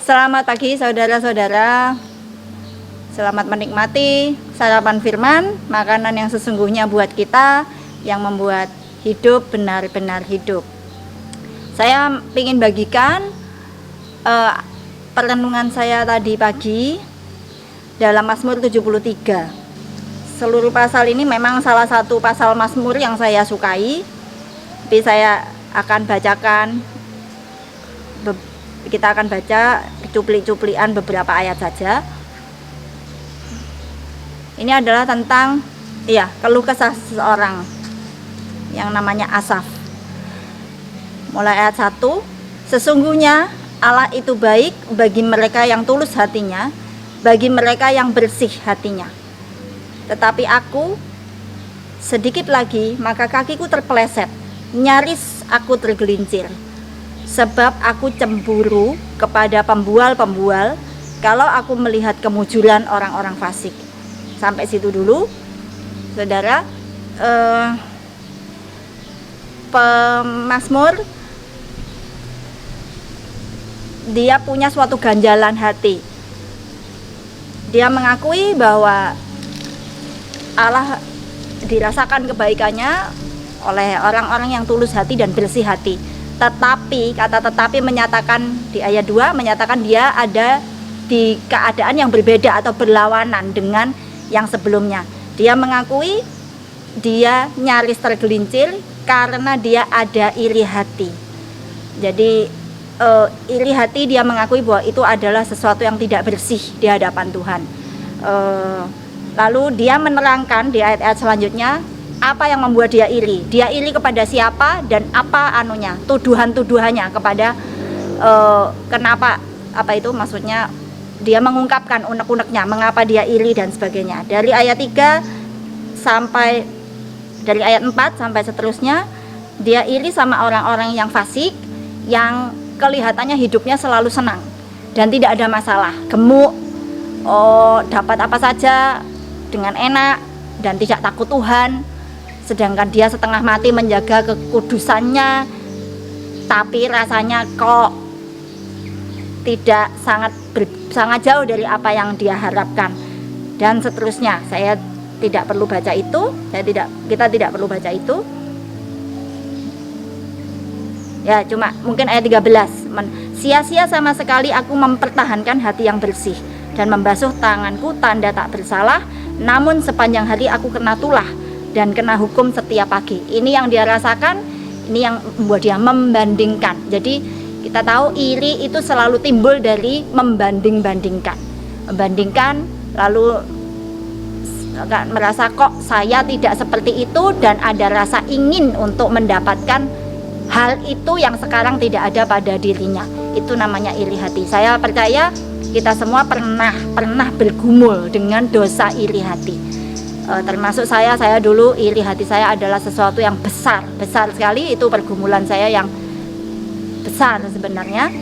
Selamat pagi saudara-saudara. Selamat menikmati sarapan firman, makanan yang sesungguhnya buat kita, yang membuat hidup benar-benar hidup. Saya ingin bagikan perenungan saya tadi pagi dalam Mazmur 73. Seluruh pasal ini memang salah satu pasal Mazmur yang saya sukai, tapi saya akan bacakan, kita akan baca cuplik-cuplikan beberapa ayat saja. Ini adalah tentang keluh kesah seseorang yang namanya Asaf. Mulai ayat 1, sesungguhnya Allah itu baik bagi mereka yang tulus hatinya, bagi mereka yang bersih hatinya. Tetapi aku sedikit lagi maka kakiku terpeleset, nyaris aku tergelincir. Sebab aku cemburu kepada pembual-pembual kalau aku melihat kemujuran orang-orang fasik. Sampai situ dulu, saudara. Pemazmur dia punya suatu ganjalan hati. Dia mengakui bahwa Allah dirasakan kebaikannya oleh orang-orang yang tulus hati dan bersih hati. Tetapi, kata tetapi menyatakan di ayat 2, menyatakan dia ada di keadaan yang berbeda atau berlawanan dengan yang sebelumnya. Dia mengakui dia nyaris tergelincir karena dia ada iri hati. Jadi iri hati, dia mengakui bahwa itu adalah sesuatu yang tidak bersih di hadapan Tuhan. Lalu dia menerangkan di ayat-ayat selanjutnya apa yang membuat dia iri. Dia iri kepada siapa dan apa tuduhan-tuduhannya kepada kenapa, maksudnya dia mengungkapkan unek-uneknya mengapa dia iri dan sebagainya. Dari ayat 4 sampai seterusnya, dia iri sama orang-orang yang fasik, yang kelihatannya hidupnya selalu senang dan tidak ada masalah, gemuk, dapat apa saja dengan enak dan tidak takut Tuhan. Sedangkan dia setengah mati menjaga kekudusannya, tapi rasanya kok tidak sangat jauh dari apa yang dia harapkan dan seterusnya. Saya tidak perlu baca itu, kita tidak perlu baca itu. Ya, cuma mungkin ayat 13. Sia-sia sama sekali aku mempertahankan hati yang bersih dan membasuh tanganku tanda tak bersalah, namun sepanjang hari aku kena tulah dan kena hukum setiap pagi. Ini yang dia rasakan, ini yang membuat dia membandingkan. Jadi kita tahu iri itu selalu timbul dari membanding-bandingkan, lalu merasa kok saya tidak seperti itu dan ada rasa ingin untuk mendapatkan hal itu yang sekarang tidak ada pada dirinya. Itu namanya iri hati. Saya percaya kita semua pernah bergumul dengan dosa iri hati. Termasuk saya dulu iri hati saya adalah sesuatu yang besar sekali. Itu pergumulan saya yang besar sebenarnya.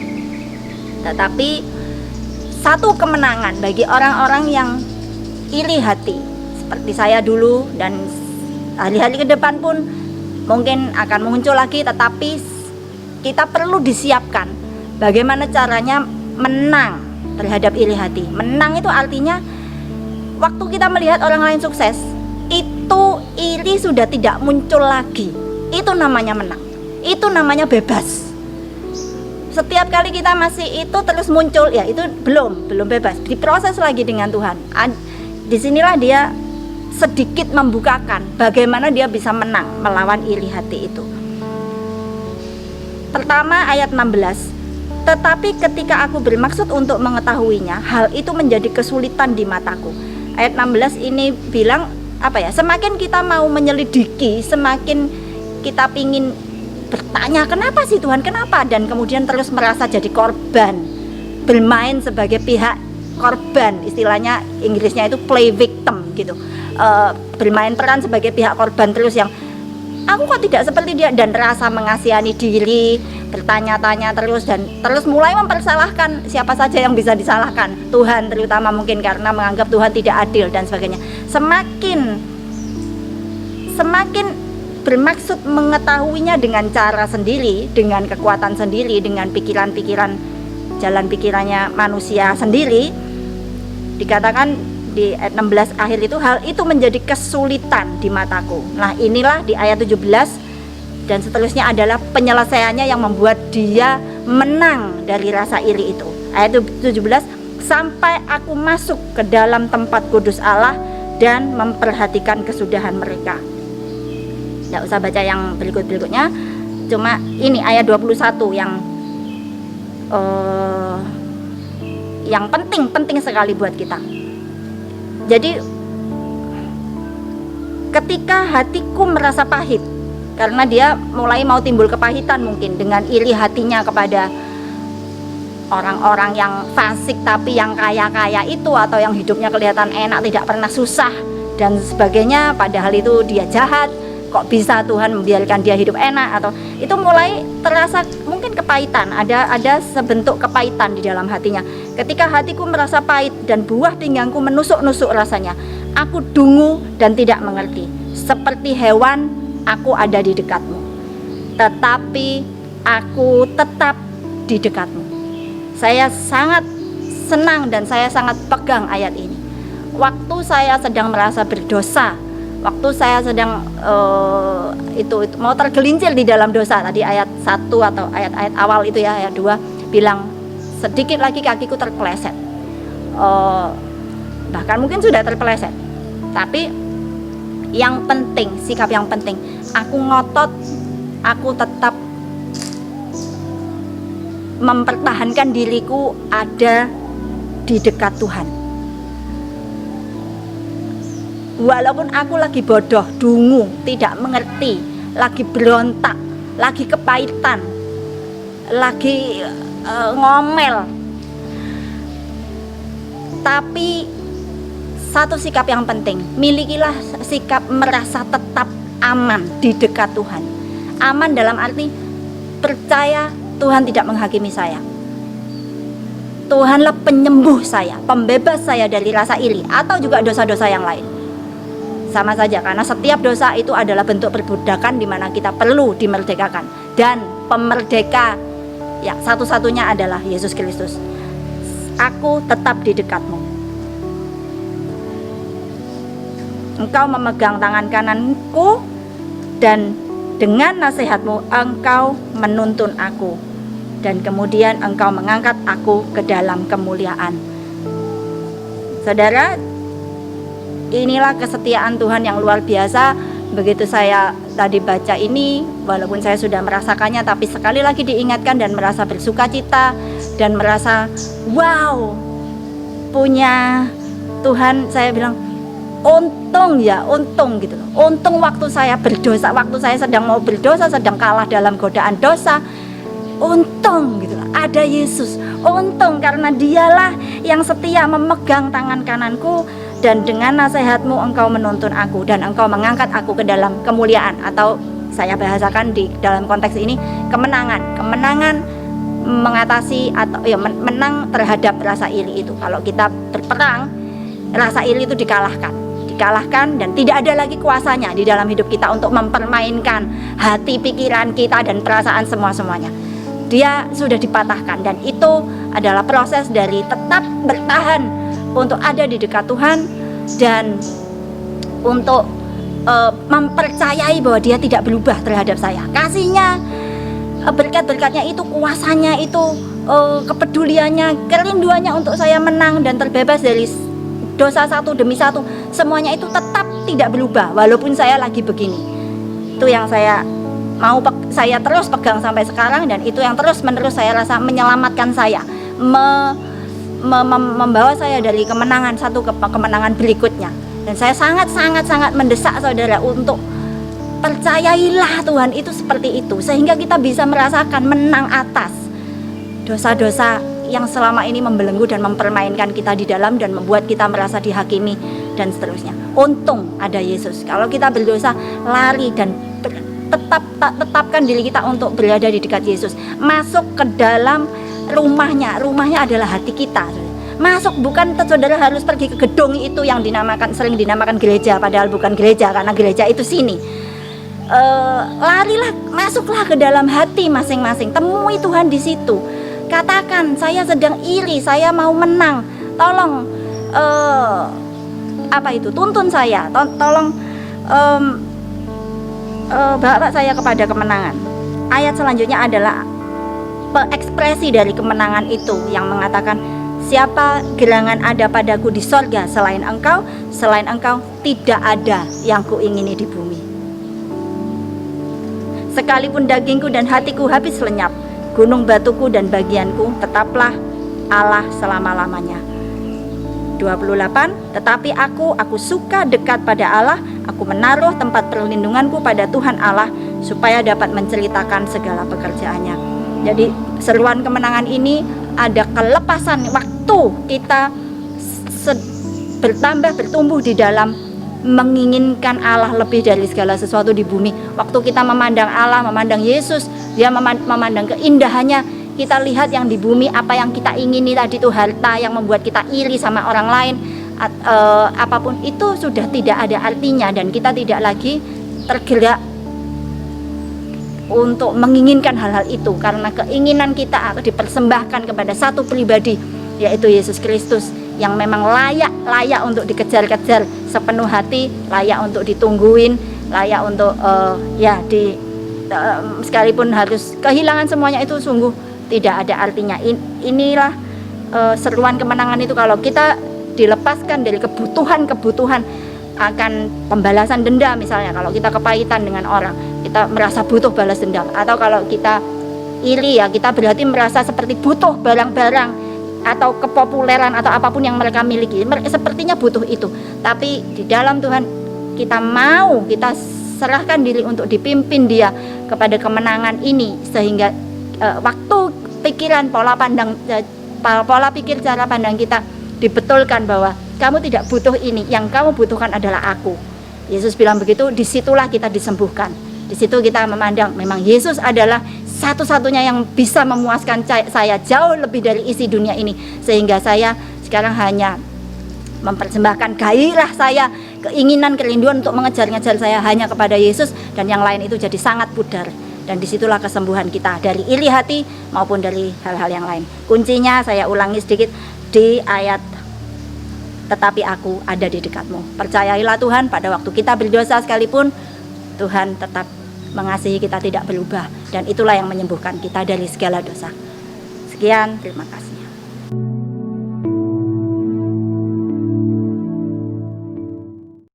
Tetapi satu kemenangan bagi orang-orang yang iri hati seperti saya dulu, dan hari-hari ke depan pun mungkin akan muncul lagi, tetapi kita perlu disiapkan bagaimana caranya menang terhadap iri hati. Menang itu artinya waktu kita melihat orang lain sukses, itu iri sudah tidak muncul lagi. Itu namanya menang. Itu namanya bebas. Setiap kali kita masih itu terus muncul, ya itu belum bebas. Diproses lagi dengan Tuhan. Disinilah dia sedikit membukakan bagaimana dia bisa menang melawan iri hati itu. Pertama ayat 16. Tetapi ketika aku bermaksud untuk mengetahuinya, hal itu menjadi kesulitan di mataku. Ayat 16 ini bilang semakin kita mau menyelidiki, semakin kita pingin bertanya kenapa sih Tuhan, kenapa, dan kemudian terus merasa jadi korban, bermain sebagai pihak korban, istilahnya Inggrisnya itu play victim gitu, bermain peran sebagai pihak korban terus, yang aku kok tidak seperti dia, dan rasa mengasihani diri, bertanya-tanya terus, dan terus mulai mempersalahkan siapa saja yang bisa disalahkan, Tuhan terutama, mungkin karena menganggap Tuhan tidak adil dan sebagainya. Semakin bermaksud mengetahuinya dengan cara sendiri, dengan kekuatan sendiri, dengan pikiran-pikiran jalan pikirannya manusia sendiri. Dikatakan di ayat 16 akhir itu, hal itu menjadi kesulitan di mataku. Nah inilah di ayat 17 dan seterusnya adalah penyelesaiannya yang membuat dia menang dari rasa iri itu. Ayat 17, sampai aku masuk ke dalam tempat kudus Allah dan memperhatikan kesudahan mereka. Nggak usah baca yang berikut-berikutnya, cuma ini ayat 21 yang penting sekali buat kita. Jadi ketika hatiku merasa pahit, karena dia mulai mau timbul kepahitan mungkin dengan iri hatinya kepada orang-orang yang fasik tapi yang kaya-kaya itu, atau yang hidupnya kelihatan enak, tidak pernah susah dan sebagainya, padahal itu dia jahat. Kok bisa Tuhan membiarkan dia hidup enak? Atau itu mulai terasa mungkin kepahitan, ada sebentuk kepahitan di dalam hatinya. Ketika hatiku merasa pahit dan buah pinggangku menusuk-nusuk rasanya, aku dungu dan tidak mengerti. Seperti hewan aku ada di dekatmu, tetapi aku tetap di dekatmu. Saya sangat senang dan saya sangat pegang ayat ini. Waktu saya sedang merasa berdosa, waktu saya sedang itu mau tergelincir di dalam dosa, tadi ayat 1 atau ayat-ayat awal itu ya, ayat 2 bilang sedikit lagi kakiku terpeleset, bahkan mungkin sudah terpeleset. Tapi yang penting, sikap yang penting, aku ngotot, aku tetap mempertahankan diriku ada di dekat Tuhan. Walaupun aku lagi bodoh, dungu, tidak mengerti, lagi berontak, lagi kepahitan, lagi ngomel, tapi satu sikap yang penting, milikilah sikap merasa tetap aman di dekat Tuhan. Aman dalam arti percaya Tuhan tidak menghakimi saya. Tuhanlah penyembuh saya, pembebas saya dari rasa iri atau juga dosa-dosa yang lain. Sama saja, karena setiap dosa itu adalah bentuk perbudakan di mana kita perlu dimerdekakan. Dan pemerdeka ya satu-satunya adalah Yesus Kristus. Aku tetap di dekatmu. Engkau memegang tangan kananku dan dengan nasihatmu engkau menuntun aku, dan kemudian engkau mengangkat aku ke dalam kemuliaan. Saudara, inilah kesetiaan Tuhan yang luar biasa. Begitu saya tadi baca ini, walaupun saya sudah merasakannya, tapi sekali lagi diingatkan dan merasa bersuka cita dan merasa wow, punya Tuhan. Saya bilang untung ya, untung gitu loh. Untung waktu saya berdosa, waktu saya sedang mau berdosa, sedang kalah dalam godaan dosa, untung gitu loh, ada Yesus. Untung karena dialah yang setia memegang tangan kananku, dan dengan nasihatmu engkau menuntun aku dan engkau mengangkat aku ke dalam kemuliaan, atau saya bahasakan di dalam konteks ini kemenangan mengatasi atau ya menang terhadap rasa iri itu. Kalau kita berperang, rasa iri itu dikalahkan dan tidak ada lagi kuasanya di dalam hidup kita untuk mempermainkan hati, pikiran kita dan perasaan semuanya. Dia sudah dipatahkan, dan itu adalah proses dari tetap bertahan untuk ada di dekat Tuhan dan untuk mempercayai bahwa Dia tidak berubah terhadap saya. Kasihnya, berkat-berkatnya itu, kuasanya itu, kepeduliannya, kerinduannya untuk saya menang dan terbebas dari dosa satu demi satu, semuanya itu tetap tidak berubah walaupun saya lagi begini. Itu yang saya mau saya terus pegang sampai sekarang, dan itu yang terus menerus saya rasa menyelamatkan saya, membawa saya dari kemenangan satu ke kemenangan berikutnya. Dan saya sangat mendesak saudara untuk percayailah Tuhan itu seperti itu, sehingga kita bisa merasakan menang atas dosa-dosa yang selama ini membelenggu dan mempermainkan kita di dalam dan membuat kita merasa dihakimi dan seterusnya. Untung ada Yesus. Kalau kita berdosa, lari dan tetapkan diri kita untuk berada di dekat Yesus. Masuk ke dalam rumahnya adalah hati kita. Masuk, bukan saudara harus pergi ke gedung itu yang sering dinamakan gereja, padahal bukan gereja karena gereja itu sini. Larilah, masuklah ke dalam hati masing-masing. Temui Tuhan di situ. katakan saya sedang iri, saya mau menang, tolong tuntun saya, tolong bawa saya kepada kemenangan. Ayat selanjutnya adalah ekspresi dari kemenangan itu yang mengatakan, siapa gerangan ada padaku di sorga selain engkau tidak ada yang kuingini di bumi. Sekalipun dagingku dan hatiku habis lenyap, gunung batuku dan bagianku tetaplah Allah selama-lamanya. 28, tetapi aku suka dekat pada Allah, aku menaruh tempat perlindunganku pada Tuhan Allah, supaya dapat menceritakan segala pekerjaannya. Jadi seruan kemenangan ini ada kelepasan waktu kita bertumbuh di dalam menginginkan Allah lebih dari segala sesuatu di bumi. Waktu kita memandang Allah, memandang Yesus, dia memandang keindahannya, kita lihat yang di bumi, apa yang kita ingini tadi itu harta yang membuat kita iri sama orang lain, apapun itu sudah tidak ada artinya, dan kita tidak lagi tergerak untuk menginginkan hal-hal itu, karena keinginan kita dipersembahkan kepada satu pribadi, yaitu Yesus Kristus, yang memang layak untuk dikejar-kejar sepenuh hati, layak untuk ditungguin, layak untuk sekalipun harus kehilangan semuanya, itu sungguh tidak ada artinya. Inilah seruan kemenangan itu. Kalau kita dilepaskan dari kebutuhan akan pembalasan dendam, misalnya kalau kita kepahitan dengan orang, kita merasa butuh balas dendam, atau kalau kita iri, ya kita berarti merasa seperti butuh barang-barang atau kepopuleran atau apapun yang mereka miliki, sepertinya butuh itu. Tapi di dalam Tuhan kita serahkan diri untuk dipimpin dia kepada kemenangan ini, sehingga waktu pikiran, pola pikir, cara pandang kita dibetulkan bahwa kamu tidak butuh ini, yang kamu butuhkan adalah aku. Yesus bilang begitu, disitulah kita disembuhkan. Di situ kita memandang memang Yesus adalah satu-satunya yang bisa memuaskan saya jauh lebih dari isi dunia ini, sehingga saya sekarang hanya mempersembahkan gairah saya, keinginan, kerinduan untuk mengejar-ngejar saya hanya kepada Yesus, dan yang lain itu jadi sangat pudar. Dan disitulah kesembuhan kita dari iri hati maupun dari hal-hal yang lain. Kuncinya saya ulangi sedikit di ayat, tetapi aku ada di dekatmu. Percayailah Tuhan, pada waktu kita berdosa sekalipun, Tuhan tetap mengasihi kita, tidak berubah, dan itulah yang menyembuhkan kita dari segala dosa. Sekian, terima kasih.